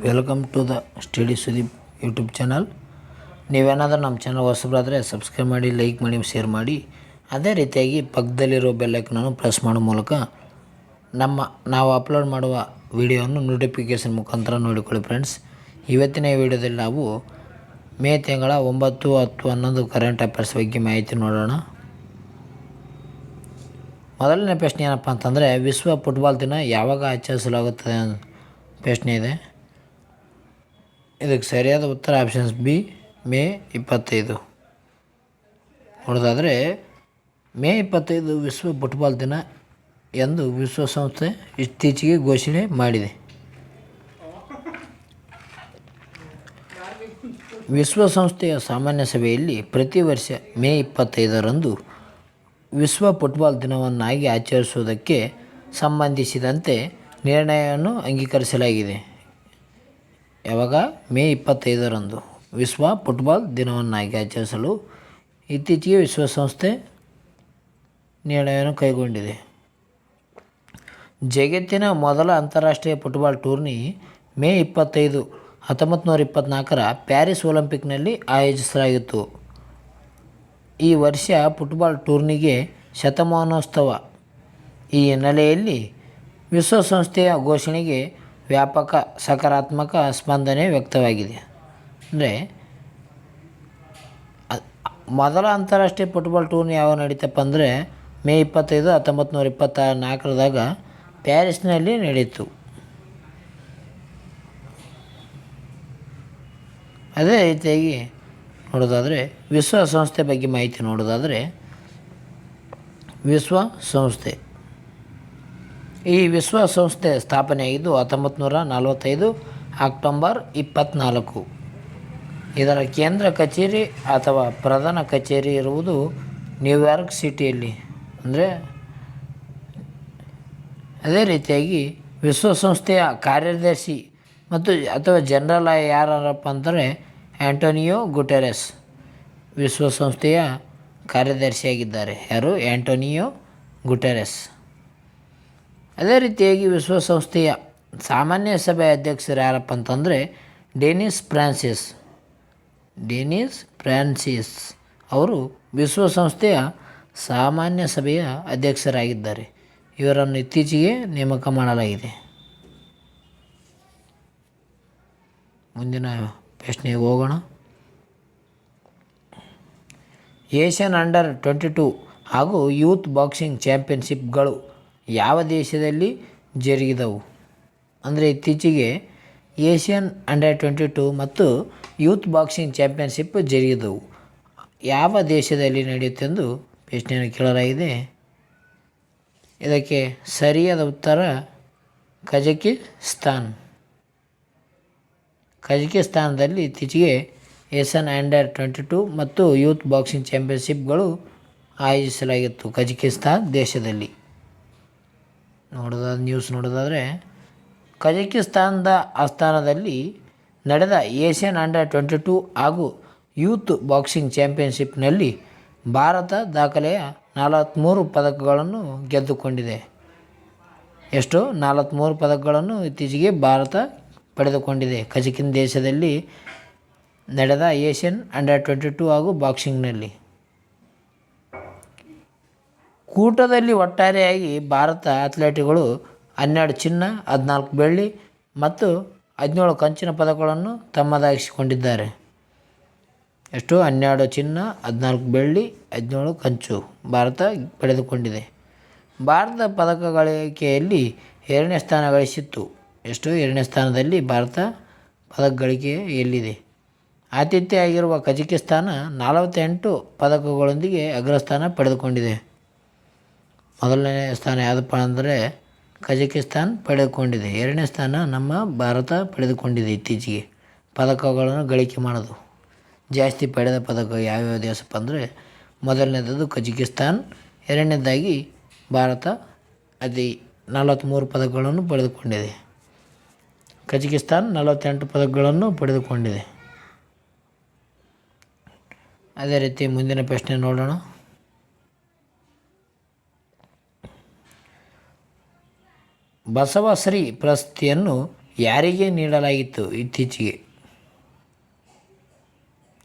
Welcome to the study Sudeep YouTube channel. ನೀವೇನಾದರೂ ನಮ್ಮ channel ಹೊಸಬರಾದರೆ ಸಬ್ಸ್ಕ್ರೈಬ್ ಮಾಡಿ, ಲೈಕ್ ಮಾಡಿ, ಶೇರ್ ಮಾಡಿ. ಅದೇ ರೀತಿಯಾಗಿ ಪಕ್ಕದಲ್ಲಿರೋ ಬೆಲ್ಲೈಕನನ್ನು ಪ್ರೆಸ್ ಮಾಡೋ ಮೂಲಕ ನಾವು ಅಪ್ಲೋಡ್ ಮಾಡುವ ವಿಡಿಯೋವನ್ನು ನೋಟಿಫಿಕೇಷನ್ ಮುಖಾಂತರ ನೋಡಿಕೊಳ್ಳಿ ಫ್ರೆಂಡ್ಸ್. ಇವತ್ತಿನ ವಿಡಿಯೋದಲ್ಲಿ ನಾವು ಮೇ ತಿಂಗಳ 9, 10, 11 ಕರೆಂಟ್ ಅಫೇರ್ಸ್ ಬಗ್ಗೆ ಮಾಹಿತಿ ನೋಡೋಣ. ಮೊದಲನೇ ಪ್ರಶ್ನೆ ಏನಪ್ಪ ಅಂತಂದರೆ, ವಿಶ್ವ ಫುಟ್ಬಾಲ್ ದಿನ ಯಾವಾಗ ಆಚರಿಸಲಾಗುತ್ತದೆ ಪ್ರಶ್ನೆ ಇದೆ. ಇದಕ್ಕೆ ಸರಿಯಾದ ಉತ್ತರ ಆಪ್ಷನ್ಸ್ ಬಿ, ಮೇ 25. ನೋಡೋದಾದರೆ ಮೇ 25 ವಿಶ್ವ ಫುಟ್ಬಾಲ್ ದಿನ ಎಂದು ವಿಶ್ವಸಂಸ್ಥೆ ಇತ್ತೀಚೆಗೆ ಘೋಷಣೆ ಮಾಡಿದೆ. ವಿಶ್ವಸಂಸ್ಥೆಯ ಸಾಮಾನ್ಯ ಸಭೆಯಲ್ಲಿ ಪ್ರತಿ ವರ್ಷ ಮೇ 25ರಂದು ವಿಶ್ವ ಫುಟ್ಬಾಲ್ ದಿನವನ್ನಾಗಿ ಆಚರಿಸುವುದಕ್ಕೆ ಸಂಬಂಧಿಸಿದಂತೆ ನಿರ್ಣಯವನ್ನು ಅಂಗೀಕರಿಸಲಾಗಿದೆ. ಯಾವಾಗ? ಮೇ 25ರಂದು ವಿಶ್ವ ಫುಟ್ಬಾಲ್ ದಿನವನ್ನಾಗಿ ಆಚರಿಸಲು ಇತ್ತೀಚೆಗೆ ವಿಶ್ವಸಂಸ್ಥೆ ನಿರ್ಣಯವನ್ನು ಕೈಗೊಂಡಿದೆ. ಜಗತ್ತಿನ ಮೊದಲ ಅಂತಾರಾಷ್ಟ್ರೀಯ ಫುಟ್ಬಾಲ್ ಟೂರ್ನಿ ಮೇ 25, 1924ರ ಪ್ಯಾರಿಸ್ ಒಲಿಂಪಿಕ್ನಲ್ಲಿ ಆಯೋಜಿಸಲಾಗಿತ್ತು. ಈ ವರ್ಷ ಫುಟ್ಬಾಲ್ ಟೂರ್ನಿಗೆ ಶತಮಾನೋತ್ಸವ. ಈ ಹಿನ್ನೆಲೆಯಲ್ಲಿ ವಿಶ್ವಸಂಸ್ಥೆಯ ಘೋಷಣೆಗೆ ವ್ಯಾಪಕ ಸಕಾರಾತ್ಮಕ ಸ್ಪಂದನೆ ವ್ಯಕ್ತವಾಗಿದೆ. ಅಂದರೆ ಮೊದಲ ಅಂತಾರಾಷ್ಟ್ರೀಯ ಫುಟ್ಬಾಲ್ ಟೂರ್ನಿ ಯಾವಾಗ ನಡೀತಪ್ಪ ಅಂದರೆ ಮೇ 25, 1924ದಾಗ ಪ್ಯಾರಿಸ್ನಲ್ಲಿ ನಡೆಯಿತು. ಅದೇ ರೀತಿಯಾಗಿ ನೋಡೋದಾದರೆ ವಿಶ್ವಸಂಸ್ಥೆ ಬಗ್ಗೆ ಮಾಹಿತಿ ನೋಡೋದಾದರೆ, ವಿಶ್ವಸಂಸ್ಥೆ ಈ ವಿಶ್ವಸಂಸ್ಥೆ ಸ್ಥಾಪನೆಯಾಗಿದ್ದು 1945 ಅಕ್ಟೋಬರ್ 24. ಇದರ ಕೇಂದ್ರ ಕಚೇರಿ ಅಥವಾ ಪ್ರಧಾನ ಕಚೇರಿ ಇರುವುದು ನ್ಯೂಯಾರ್ಕ್ ಸಿಟಿಯಲ್ಲಿ. ಅಂದರೆ ಅದೇ ರೀತಿಯಾಗಿ ವಿಶ್ವಸಂಸ್ಥೆಯ ಕಾರ್ಯದರ್ಶಿ ಅಥವಾ ಜನರಲ್ ಯಾರಪ್ಪ ಅಂದರೆ ಆ್ಯಂಟೋನಿಯೋ ಗುಟೆರೆಸ್ ವಿಶ್ವಸಂಸ್ಥೆಯ ಕಾರ್ಯದರ್ಶಿಯಾಗಿದ್ದಾರೆ. ಯಾರು? Antonio Guterres. ಅದೇ ರೀತಿಯಾಗಿ ವಿಶ್ವಸಂಸ್ಥೆಯ ಸಾಮಾನ್ಯ ಸಭೆ ಅಧ್ಯಕ್ಷರು ಯಾರಪ್ಪ ಅಂತಂದರೆ ಡೆನಿಸ್ ಫ್ರಾನ್ಸಿಸ್ ಅವರು ವಿಶ್ವಸಂಸ್ಥೆಯ ಸಾಮಾನ್ಯ ಸಭೆಯ ಅಧ್ಯಕ್ಷರಾಗಿದ್ದಾರೆ. ಇವರನ್ನು ಇತ್ತೀಚೆಗೆ ನೇಮಕ ಮಾಡಲಾಗಿದೆ. ಮುಂದಿನ ಪ್ರಶ್ನೆಗೆ ಹೋಗೋಣ. ಏಷ್ಯನ್ ಅಂಡರ್ 22 ಹಾಗೂ ಯೂತ್ ಬಾಕ್ಸಿಂಗ್ ಚಾಂಪಿಯನ್ಶಿಪ್ಗಳು ಯಾವ ದೇಶದಲ್ಲಿ ಜರುಗಿದವು? ಅಂದರೆ ಇತ್ತೀಚೆಗೆ ಏಷ್ಯನ್ ಅಂಡರ್ 22 ಮತ್ತು ಯೂತ್ ಬಾಕ್ಸಿಂಗ್ ಚಾಂಪಿಯನ್ಶಿಪ್ ಜರುಗಿದವು. ಯಾವ ದೇಶದಲ್ಲಿ ನಡೆಯುತ್ತೆಂದು ಪ್ರಶ್ನೆಯನ್ನು ಕೇಳಲಾಗಿದೆ. ಇದಕ್ಕೆ ಸರಿಯಾದ ಉತ್ತರ ಕಜಕಿಸ್ತಾನದಲ್ಲಿ ಇತ್ತೀಚೆಗೆ ಏಷ್ಯನ್ ಅಂಡರ್ 22 ಮತ್ತು ಯೂತ್ ಬಾಕ್ಸಿಂಗ್ ಚಾಂಪಿಯನ್ಶಿಪ್ಗಳು ಆಯೋಜಿಸಲಾಗಿತ್ತು ಕಜಕಿಸ್ತಾನ್ ದೇಶದಲ್ಲಿ. ನ್ಯೂಸ್ ನೋಡೋದಾದರೆ, ಕಜಕಿಸ್ತಾನದ ಆಸ್ಥಾನದಲ್ಲಿ ನಡೆದ ಏಷ್ಯನ್ ಅಂಡರ್ 22 ಹಾಗೂ ಯೂತ್ ಬಾಕ್ಸಿಂಗ್ ಚಾಂಪಿಯನ್ಶಿಪ್ನಲ್ಲಿ ಭಾರತ ದಾಖಲೆಯ 43 ಪದಕಗಳನ್ನು ಗೆದ್ದುಕೊಂಡಿದೆ. ಎಷ್ಟು? 43 ಪದಕಗಳನ್ನು ಇತ್ತೀಚೆಗೆ ಭಾರತ ಪಡೆದುಕೊಂಡಿದೆ ಕಜಕಿನ್ ದೇಶದಲ್ಲಿ ನಡೆದ ಏಷ್ಯನ್ ಅಂಡರ್ 22 ಹಾಗೂ ಬಾಕ್ಸಿಂಗ್ನಲ್ಲಿ. ಕೂಟದಲ್ಲಿ ಒಟ್ಟಾರೆಯಾಗಿ ಭಾರತ ಅಥ್ಲೆಟ್ಗಳು 12 ಚಿನ್ನ, 14 ಬೆಳ್ಳಿ ಮತ್ತು 17 ಕಂಚಿನ ಪದಕಗಳನ್ನು ತಮ್ಮದಾಗಿಸಿಕೊಂಡಿದ್ದಾರೆ. ಎಷ್ಟು? 12 ಚಿನ್ನ, 14 ಬೆಳ್ಳಿ, 17 ಕಂಚು ಭಾರತ ಪಡೆದುಕೊಂಡಿದೆ. ಭಾರತ ಪದಕ ಗಳಿಕೆಯಲ್ಲಿ 2ನೇ ಸ್ಥಾನ ಗಳಿಸಿತ್ತು. ಎಷ್ಟು? 2ನೇ ಸ್ಥಾನದಲ್ಲಿ ಭಾರತ ಪದಕ ಗಳಿಕೆಯಲ್ಲಿದೆ. ಆತಿಥ್ಯ ಆಗಿರುವ ಕಜಕಿಸ್ತಾನ 48 ಪದಕಗಳೊಂದಿಗೆ ಅಗ್ರಸ್ಥಾನ ಪಡೆದುಕೊಂಡಿದೆ. ಮೊದಲನೇ ಸ್ಥಾನ ಯಾವುದಪ್ಪ ಅಂದರೆ ಕಜಕಿಸ್ತಾನ್ ಪಡೆದುಕೊಂಡಿದೆ. 2ನೇ ಸ್ಥಾನ ನಮ್ಮ ಭಾರತ ಪಡೆದುಕೊಂಡಿದೆ. ಇತ್ತೀಚೆಗೆ ಪದಕಗಳನ್ನು ಗಳಿಕೆ ಮಾಡೋದು ಜಾಸ್ತಿ ಪಡೆದ ಪದಕ ಯಾವ್ಯಾವ ದೇಶಪ್ಪ ಅಂದರೆ ಮೊದಲನೇದು ಕಜಕಿಸ್ತಾನ್, 2ನೇದಾಗಿ ಭಾರತ 43 ಪದಕಗಳನ್ನು ಪಡೆದುಕೊಂಡಿದೆ. ಕಜಕಿಸ್ತಾನ್ 48 ಪದಕಗಳನ್ನು ಪಡೆದುಕೊಂಡಿದೆ. ಅದೇ ರೀತಿ ಮುಂದಿನ ಪ್ರಶ್ನೆ ನೋಡೋಣ. ಬಸವಶ್ರೀ ಪ್ರಶಸ್ತಿಯನ್ನು ಯಾರಿಗೆ ನೀಡಲಾಗಿತ್ತು? ಇತ್ತೀಚೆಗೆ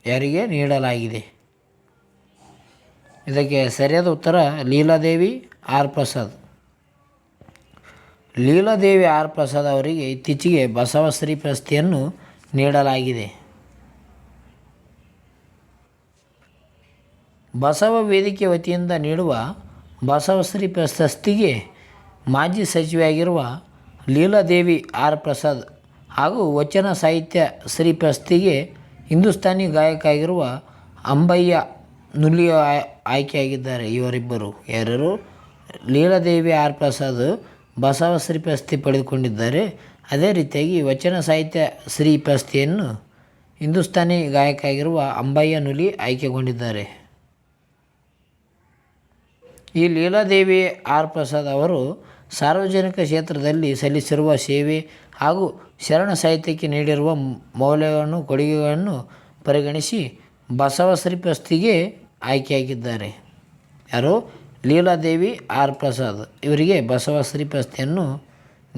ಯಾರಿಗೆ ನೀಡಲಾಗಿದೆ? ಇದಕ್ಕೆ ಸರಿಯಾದ ಉತ್ತರ ಲೀಲಾದೇವಿ ಆರ್ ಪ್ರಸಾದ್. ಲೀಲಾದೇವಿ ಆರ್ ಪ್ರಸಾದ್ ಅವರಿಗೆ ಇತ್ತೀಚೆಗೆ ಬಸವಶ್ರೀ ಪ್ರಶಸ್ತಿಯನ್ನು ನೀಡಲಾಗಿದೆ. ಬಸವ ವೇದಿಕೆ ವತಿಯಿಂದ ನೀಡುವ ಬಸವಶ್ರೀ ಪ್ರಶಸ್ತಿಗೆ ಮಾಜಿ ಸಚಿವೆಯಾಗಿರುವ ಲೀಲಾದೇವಿ ಆರ್ ಪ್ರಸಾದ್ ಹಾಗೂ ವಚನ ಸಾಹಿತ್ಯ ಶ್ರೀ ಪ್ರಶಸ್ತಿಗೆ ಹಿಂದೂಸ್ತಾನಿ ಗಾಯಕ ಆಗಿರುವ ಅಂಬಯ್ಯ ನುಲಿ ಆಯ್ಕೆಯಾಗಿದ್ದಾರೆ. ಇವರಿಬ್ಬರು ಯಾರು? ಲೀಲಾದೇವಿ ಆರ್ ಪ್ರಸಾದ್ ಬಸವಶ್ರೀ ಪ್ರಶಸ್ತಿ ಪಡೆದುಕೊಂಡಿದ್ದಾರೆ. ಅದೇ ರೀತಿಯಾಗಿ ವಚನ ಸಾಹಿತ್ಯ ಶ್ರೀ ಪ್ರಶಸ್ತಿಯನ್ನು ಹಿಂದೂಸ್ತಾನಿ ಗಾಯಕ ಆಗಿರುವ ಅಂಬಯ್ಯ ನುಲಿ ಆಯ್ಕೆಗೊಂಡಿದ್ದಾರೆ. ಈ ಲೀಲಾದೇವಿ ಆರ್ ಪ್ರಸಾದ್ ಅವರು ಸಾರ್ವಜನಿಕ ಕ್ಷೇತ್ರದಲ್ಲಿ ಸಲ್ಲಿಸಿರುವ ಸೇವೆ ಹಾಗೂ ಶರಣ ಸಾಹಿತ್ಯಕ್ಕೆ ನೀಡಿರುವ ಮೌಲ್ಯಗಳನ್ನು ಕೊಡುಗೆಗಳನ್ನು ಪರಿಗಣಿಸಿ ಬಸವಶ್ರೀ ಪ್ರಶಸ್ತಿಗೆ ಆಯ್ಕೆಯಾಗಿದ್ದಾರೆ. ಯಾರು? ಲೀಲಾದೇವಿ ಆರ್ ಪ್ರಸಾದ್. ಇವರಿಗೆ ಬಸವಶ್ರೀ ಪ್ರಶಸ್ತಿಯನ್ನು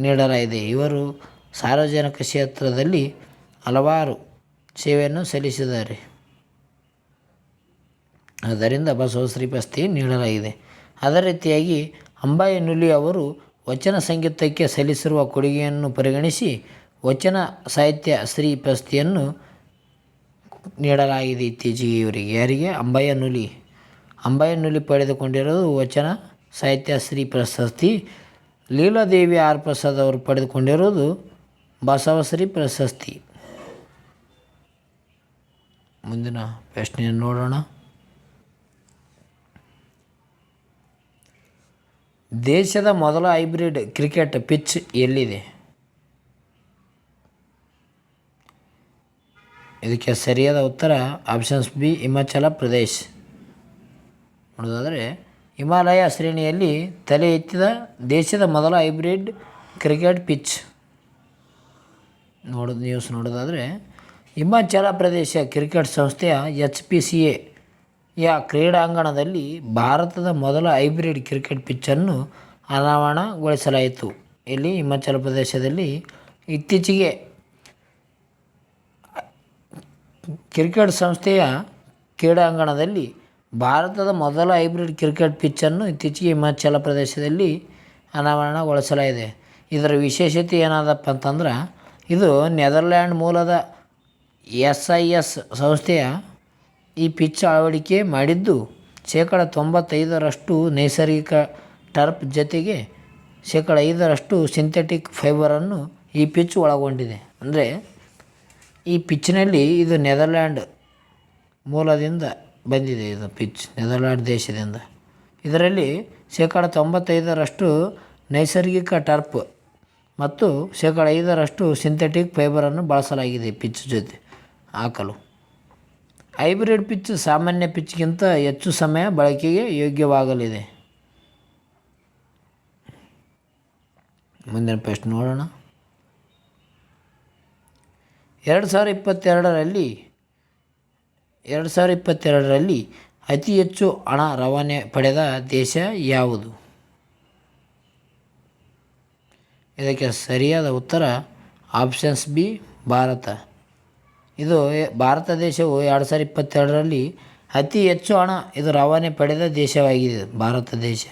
ನೀಡಲಾಗಿದೆ. ಇವರು ಸಾರ್ವಜನಿಕ ಕ್ಷೇತ್ರದಲ್ಲಿ ಹಲವಾರು ಸೇವೆಯನ್ನು ಸಲ್ಲಿಸಿದ್ದಾರೆ. ಆದ್ದರಿಂದ ಬಸವಶ್ರೀ ಪ್ರಶಸ್ತಿ ನೀಡಲಾಗಿದೆ. ಅದೇ ರೀತಿಯಾಗಿ ಅಂಬಯ್ಯ ನುಲಿ ಅವರು ವಚನ ಸಂಗೀತಕ್ಕೆ ಸಲ್ಲಿಸಿರುವ ಕೊಡುಗೆಯನ್ನು ಪರಿಗಣಿಸಿ ವಚನ ಸಾಹಿತ್ಯ ಶ್ರೀ ಪ್ರಶಸ್ತಿಯನ್ನು ನೀಡಲಾಗಿದೆ ಇತ್ತೀಚೆಗೆ ಇವರಿಗೆ. ಯಾರಿಗೆ? ಅಂಬಯ್ಯ ನುಲಿ. ಅಂಬಯ್ಯ ನುಲಿ ಪಡೆದುಕೊಂಡಿರೋದು ವಚನ ಸಾಹಿತ್ಯ ಶ್ರೀ ಪ್ರಶಸ್ತಿ. ಲೀಲಾದೇವಿ ಆರ್ ಪ್ರಸಾದ್ ಅವರು ಪಡೆದುಕೊಂಡಿರೋದು ಬಸವಶ್ರೀ ಪ್ರಶಸ್ತಿ. ಮುಂದಿನ ಪ್ರಶ್ನೆಯನ್ನು ನೋಡೋಣ. ದೇಶದ ಮೊದಲ ಹೈಬ್ರಿಡ್ ಕ್ರಿಕೆಟ್ ಪಿಚ್ ಎಲ್ಲಿದೆ? ಇದಕ್ಕೆ ಸರಿಯಾದ ಉತ್ತರ ಆಪ್ಷನ್ಸ್ ಬಿ, ಹಿಮಾಚಲ ಪ್ರದೇಶ್. ನೋಡೋದಾದರೆ ಹಿಮಾಲಯ ಶ್ರೇಣಿಯಲ್ಲಿ ತಲೆ ಎತ್ತಿದ ದೇಶದ ಮೊದಲ ಹೈಬ್ರಿಡ್ ಕ್ರಿಕೆಟ್ ಪಿಚ್ ನ್ಯೂಸ್ ನೋಡೋದಾದರೆ ಹಿಮಾಚಲ ಪ್ರದೇಶ ಕ್ರಿಕೆಟ್ ಸಂಸ್ಥೆಯ HPCA ಕ್ರೀಡಾಂಗಣದಲ್ಲಿ ಭಾರತದ ಮೊದಲ ಹೈಬ್ರಿಡ್ ಕ್ರಿಕೆಟ್ ಪಿಚ್ಚನ್ನು ಅನಾವರಣಗೊಳಿಸಲಾಯಿತು. ಇಲ್ಲಿ ಹಿಮಾಚಲ ಪ್ರದೇಶದಲ್ಲಿ ಇತ್ತೀಚೆಗೆ ಕ್ರಿಕೆಟ್ ಸಂಸ್ಥೆಯ ಕ್ರೀಡಾಂಗಣದಲ್ಲಿ ಭಾರತದ ಮೊದಲ ಹೈಬ್ರಿಡ್ ಕ್ರಿಕೆಟ್ ಪಿಚ್ಚನ್ನು ಇತ್ತೀಚೆಗೆ ಹಿಮಾಚಲ ಪ್ರದೇಶದಲ್ಲಿ ಅನಾವರಣಗೊಳಿಸಲಾಗಿದೆ. ಇದರ ವಿಶೇಷತೆ ಏನದಪ್ಪ ಅಂತಂದ್ರೆ ಇದು ನೆದರ್ಲ್ಯಾಂಡ್ ಮೂಲದ SIS ಸಂಸ್ಥೆಯ ಈ ಪಿಚ್ ಅಳವಡಿಕೆ ಮಾಡಿದ್ದು 95% ನೈಸರ್ಗಿಕ ಟರ್ಫ್ ಜೊತೆಗೆ 5% ಸಿಂಥೆಟಿಕ್ ಫೈಬರನ್ನು ಈ ಪಿಚ್ ಒಳಗೊಂಡಿದೆ. ಅಂದರೆ ಈ ಪಿಚ್ನಲ್ಲಿ ಇದು ನೆದರ್ಲ್ಯಾಂಡ್ ಮೂಲದಿಂದ ಬಂದಿದೆ. ಇದು ಪಿಚ್ ನೆದರ್ಲ್ಯಾಂಡ್ ದೇಶದಿಂದ. ಇದರಲ್ಲಿ 95% ನೈಸರ್ಗಿಕ ಟರ್ಫ್ ಮತ್ತು 5% ಸಿಂಥೆಟಿಕ್ ಫೈಬರನ್ನು ಬಳಸಲಾಗಿದೆ ಪಿಚ್ ಜೊತೆ ಹಾಕಲು. ಹೈಬ್ರಿಡ್ ಪಿಚ್ ಸಾಮಾನ್ಯ ಪಿಚ್ಗಿಂತ ಹೆಚ್ಚು ಸಮಯ ಬಳಕೆಗೆ ಯೋಗ್ಯವಾಗಲಿದೆ. ಮುಂದಿನ ಪ್ರಶ್ನೆ ನೋಡೋಣ. 2022ರಲ್ಲಿ ಅತಿ ಹೆಚ್ಚು ಹಣ ರವಾನೆ ಪಡೆದ ದೇಶ ಯಾವುದು? ಇದಕ್ಕೆ ಸರಿಯಾದ ಉತ್ತರ ಆಪ್ಷನ್ಸ್ ಬಿ, ಭಾರತ. ಇದು ಭಾರತ ದೇಶವು 2022ರಲ್ಲಿ ಅತಿ ಹೆಚ್ಚು ಹಣ ರವಾನೆ ಪಡೆದ ದೇಶವಾಗಿದೆ ಭಾರತ ದೇಶ.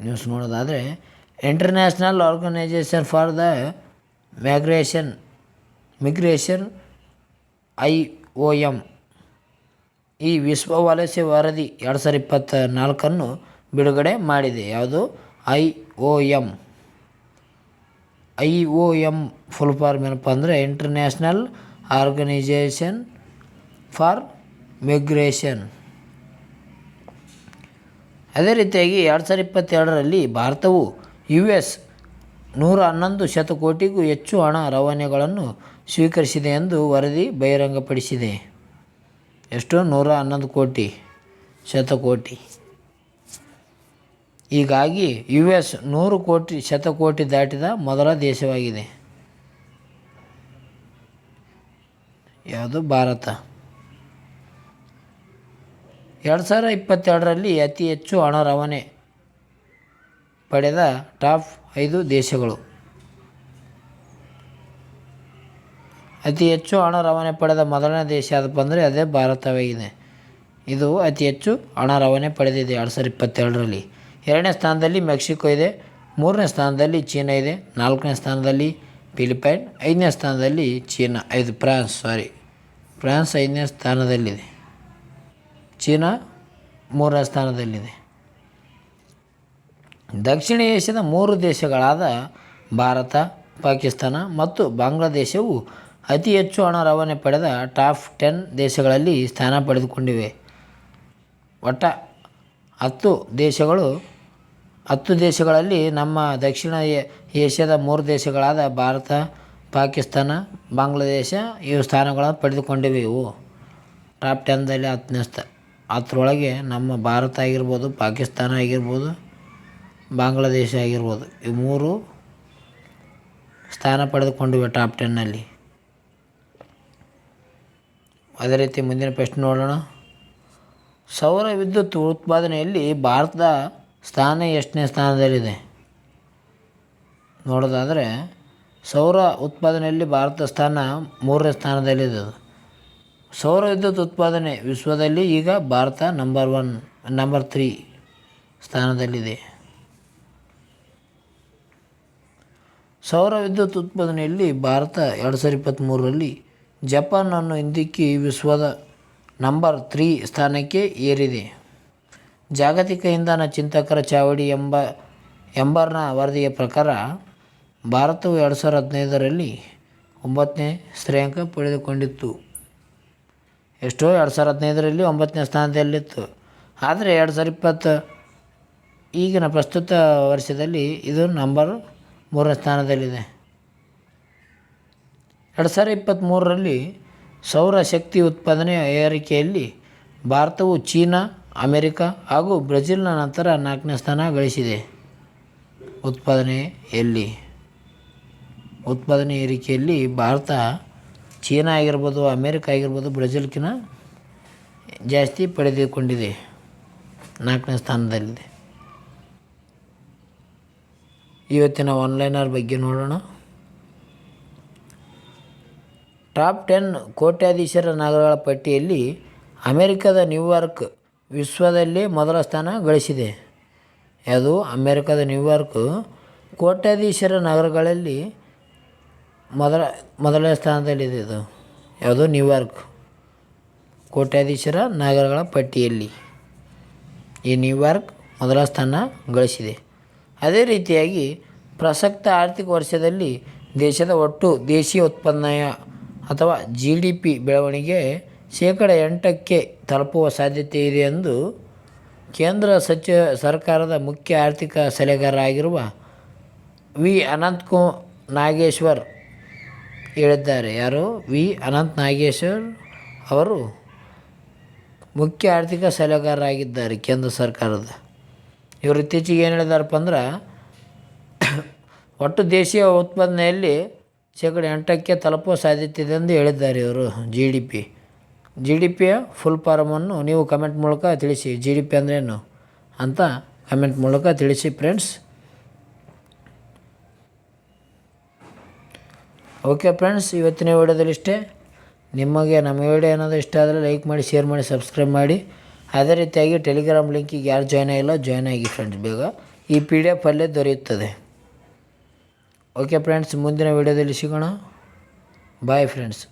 ನ್ಯೂಸ್ ನೋಡೋದಾದರೆ international organisation for the migration IOM ಈ ವಿಶ್ವ ವಲಸೆ ವರದಿ 2024 ಬಿಡುಗಡೆ ಮಾಡಿದೆ. ಯಾವುದು? IOM ಫುಲ್ ಫಾರ್ಮ್ ಏನಪ್ಪ ಅಂದರೆ ಇಂಟರ್ನ್ಯಾಷನಲ್ ಆರ್ಗನೈಜೇಷನ್ ಫಾರ್ ಮಿಗ್ರೇಷನ್. ಅದೇ ರೀತಿಯಾಗಿ 2022ರಲ್ಲಿ ಭಾರತವು US $111 ಶತಕೋಟಿಗೂ ಹೆಚ್ಚು ಹಣ ರವಾನೆಗಳನ್ನು ಸ್ವೀಕರಿಸಿದೆ ಎಂದು ವರದಿ ಬಹಿರಂಗಪಡಿಸಿದೆ. ಎಷ್ಟು? 111 ಶತಕೋಟಿ. ಹೀಗಾಗಿ US 100 ಶತಕೋಟಿ ದಾಟಿದ ಮೊದಲ ದೇಶವಾಗಿದೆ. ಯಾವುದು? ಭಾರತ. 2022ರಲ್ಲಿ ಅತಿ ಹೆಚ್ಚು ಹಣ ರವಾನೆ ಪಡೆದ ಟಾಪ್ 5 ದೇಶಗಳು ಅತಿ ಹೆಚ್ಚು ಹಣ ರವಾನೆ ಪಡೆದ ಮೊದಲನೇ ದೇಶ ಯಾವುದಪ್ಪ ಅಂದರೆ ಅದೇ ಭಾರತವಾಗಿದೆ. ಇದು ಅತಿ ಹೆಚ್ಚು ಹಣ ರವಾನೆ ಪಡೆದಿದೆ 2022ರಲ್ಲಿ. 2ನೇ ಸ್ಥಾನದಲ್ಲಿ ಮೆಕ್ಸಿಕೋ ಇದೆ. 3ನೇ ಸ್ಥಾನದಲ್ಲಿ ಚೀನಾ ಇದೆ. 4ನೇ ಸ್ಥಾನದಲ್ಲಿ ಫಿಲಿಪೈನ್. 5ನೇ ಸ್ಥಾನದಲ್ಲಿ ಫ್ರಾನ್ಸ್ 5ನೇ ಸ್ಥಾನದಲ್ಲಿದೆ. ಚೀನಾ 3ನೇ ಸ್ಥಾನದಲ್ಲಿದೆ. ದಕ್ಷಿಣ ಏಷ್ಯಾದ 3 ದೇಶಗಳಾದ ಭಾರತ, ಪಾಕಿಸ್ತಾನ ಮತ್ತು ಬಾಂಗ್ಲಾದೇಶವು ಅತಿ ಹೆಚ್ಚು ಹಣ ರವಾನೆ ಪಡೆದ ಟಾಪ್ 10 ದೇಶಗಳಲ್ಲಿ ಸ್ಥಾನ ಪಡೆದುಕೊಂಡಿವೆ. ಒಟ್ಟ 10 ದೇಶಗಳಲ್ಲಿ ನಮ್ಮ ದಕ್ಷಿಣ ಏಷ್ಯಾದ 3 ದೇಶಗಳಾದ ಭಾರತ, ಪಾಕಿಸ್ತಾನ, ಬಾಂಗ್ಲಾದೇಶ ಇವು ಸ್ಥಾನಗಳನ್ನು ಪಡೆದುಕೊಂಡಿವೆ. ಇವು ಟಾಪ್ 10ದಲ್ಲಿ 10ರೊಳಗೆ ನಮ್ಮ ಭಾರತ ಆಗಿರ್ಬೋದು, ಪಾಕಿಸ್ತಾನ ಆಗಿರ್ಬೋದು, ಬಾಂಗ್ಲಾದೇಶ ಆಗಿರ್ಬೋದು, ಇವು 3 ಸ್ಥಾನ ಪಡೆದುಕೊಂಡಿವೆ ಟಾಪ್ 10ನಲ್ಲಿ. ಅದೇ ರೀತಿ ಮುಂದಿನ ಪ್ರಶ್ನೆ ನೋಡೋಣ. ಸೌರ ವಿದ್ಯುತ್ ಉತ್ಪಾದನೆಯಲ್ಲಿ ಭಾರತದ ಸ್ಥಾನ ಎಷ್ಟನೇ ಸ್ಥಾನದಲ್ಲಿದೆ? ನೋಡೋದಾದರೆ ಸೌರ ಉತ್ಪಾದನೆಯಲ್ಲಿ ಭಾರತದ ಸ್ಥಾನ 3ನೇ ಸ್ಥಾನದಲ್ಲಿದೆ. ಸೌರ ವಿದ್ಯುತ್ ಉತ್ಪಾದನೆ ವಿಶ್ವದಲ್ಲಿ ಈಗ ಭಾರತ ನಂಬರ್ 3 ಸ್ಥಾನದಲ್ಲಿದೆ. ಸೌರ ವಿದ್ಯುತ್ ಉತ್ಪಾದನೆಯಲ್ಲಿ ಭಾರತ 2023ರಲ್ಲಿ ಜಪಾನನ್ನು ಹಿಂದಿಕ್ಕಿ ವಿಶ್ವದ ನಂಬರ್ 3 ಸ್ಥಾನಕ್ಕೆ ಏರಿದೆ. ಜಾಗತಿಕ ಇಂಧನ ಚಿಂತಕರ ಚಾವಡಿ ಎಂಬರ್ನ ವರದಿಯ ಪ್ರಕಾರ ಭಾರತವು 2015ರಲ್ಲಿ 9ನೇ ಶ್ರೇಯಾಂಕ ಪಡೆದುಕೊಂಡಿತ್ತು. 2015ರಲ್ಲಿ 9ನೇ ಸ್ಥಾನದಲ್ಲಿತ್ತು. ಆದರೆ 2020 ಈಗಿನ ಪ್ರಸ್ತುತ ವರ್ಷದಲ್ಲಿ ಇದು ನಂಬರ್ 3ನೇ ಸ್ಥಾನದಲ್ಲಿದೆ. 2023ರಲ್ಲಿ ಸೌರ ಶಕ್ತಿ ಉತ್ಪಾದನೆ ಏರಿಕೆಯಲ್ಲಿ ಭಾರತವು ಚೀನಾ, ಅಮೆರಿಕ ಹಾಗೂ ಬ್ರೆಜಿಲ್ನ ನಂತರ 4ನೇ ಸ್ಥಾನ ಗಳಿಸಿದೆ. ಉತ್ಪಾದನೆ ಏರಿಕೆಯಲ್ಲಿ ಭಾರತ ಚೀನಾ ಆಗಿರ್ಬೋದು, ಅಮೆರಿಕ ಆಗಿರ್ಬೋದು, ಬ್ರೆಜಿಲ್ಕಿಂತ ಜಾಸ್ತಿ ಪಡೆದುಕೊಂಡಿದೆ, 4ನೇ ಸ್ಥಾನದಲ್ಲಿದೆ. ಇವತ್ತಿನ ಆನ್ಲೈನರ್ ಬಗ್ಗೆ ನೋಡೋಣ. ಟಾಪ್ 10 ಕೋಟ್ಯಾಧೀಶರ ನಗರಗಳ ಪಟ್ಟಿಯಲ್ಲಿ ಅಮೆರಿಕದ ನ್ಯೂಯಾರ್ಕ್ ವಿಶ್ವದಲ್ಲೇ ಮೊದಲ ಸ್ಥಾನ ಗಳಿಸಿದೆ. ಯಾವುದು? ಅಮೆರಿಕದ ನ್ಯೂಯಾರ್ಕ್ ಕೋಟ್ಯಾಧೀಶರ ನಗರಗಳಲ್ಲಿ ಮೊದಲನೇ ಸ್ಥಾನದಲ್ಲಿದೆ. ಇದು ಯಾವುದು? ನ್ಯೂಯಾರ್ಕ್ ಕೋಟ್ಯಾಧೀಶರ ನಗರಗಳ ಪಟ್ಟಿಯಲ್ಲಿ ಈ ನ್ಯೂಯಾರ್ಕ್ ಮೊದಲ ಸ್ಥಾನ ಗಳಿಸಿದೆ. ಅದೇ ರೀತಿಯಾಗಿ ಪ್ರಸಕ್ತ ಆರ್ಥಿಕ ವರ್ಷದಲ್ಲಿ ದೇಶದ ಒಟ್ಟು ದೇಶೀಯ ಉತ್ಪನ್ನ ಅಥವಾ GDP ಬೆಳವಣಿಗೆ 8% ತಲುಪುವ ಸಾಧ್ಯತೆ ಇದೆ ಎಂದು ಕೇಂದ್ರ ಸರ್ಕಾರದ ಮುಖ್ಯ ಆರ್ಥಿಕ ಸಲಹೆಗಾರ ಆಗಿರುವ ವಿ. ಅನಂತ್ ನಾಗೇಶ್ವರ್ ಹೇಳಿದ್ದಾರೆ. ಯಾರು? ವಿ. ಅನಂತ್ ನಾಗೇಶ್ವರ್ ಅವರು ಮುಖ್ಯ ಆರ್ಥಿಕ ಸಲಹೆಗಾರರಾಗಿದ್ದಾರೆ ಕೇಂದ್ರ ಸರ್ಕಾರದ. ಇವರು ಇತ್ತೀಚೆಗೆ ಏನು ಹೇಳಿದಾರಪ್ಪ ಅಂದ್ರೆ, ಒಟ್ಟು ದೇಶೀಯ ಉತ್ಪಾದನೆಯಲ್ಲಿ 8% ತಲುಪುವ ಸಾಧ್ಯತೆ ಇದೆ ಎಂದು ಹೇಳಿದ್ದಾರೆ ಇವರು. GDPಯ ಫುಲ್ ಫಾರಮನ್ನು ನೀವು ಕಮೆಂಟ್ ಮೂಲಕ ತಿಳಿಸಿ. GDP ಅಂದ್ರೇನು ಅಂತ ಕಮೆಂಟ್ ಮೂಲಕ ತಿಳಿಸಿ ಫ್ರೆಂಡ್ಸ್. ಓಕೆ ಫ್ರೆಂಡ್ಸ್, ಇವತ್ತಿನ ವಿಡಿಯೋದಲ್ಲಿ ಇಷ್ಟೇ. ನಿಮಗೆ ನಮ್ಮ ವಿಡಿಯೋ ಏನಾದರೂ ಇಷ್ಟ ಆದರೆ ಲೈಕ್ ಮಾಡಿ, ಶೇರ್ ಮಾಡಿ, ಸಬ್ಸ್ಕ್ರೈಬ್ ಮಾಡಿ. ಅದೇ ರೀತಿಯಾಗಿ ಟೆಲಿಗ್ರಾಮ್ ಲಿಂಕಿಗೆ ಯಾರು ಜಾಯ್ನ್ ಆಗಿಲ್ಲ ಜಾಯ್ನ್ ಆಗಿ ಫ್ರೆಂಡ್ಸ್. ಬೇಗ ಈ PDF ಅಲ್ಲೇ ದೊರೆಯುತ್ತದೆ. ಓಕೆ ಫ್ರೆಂಡ್ಸ್, ಮುಂದಿನ ವಿಡಿಯೋದಲ್ಲಿ ಸಿಗೋಣ. Bye friends.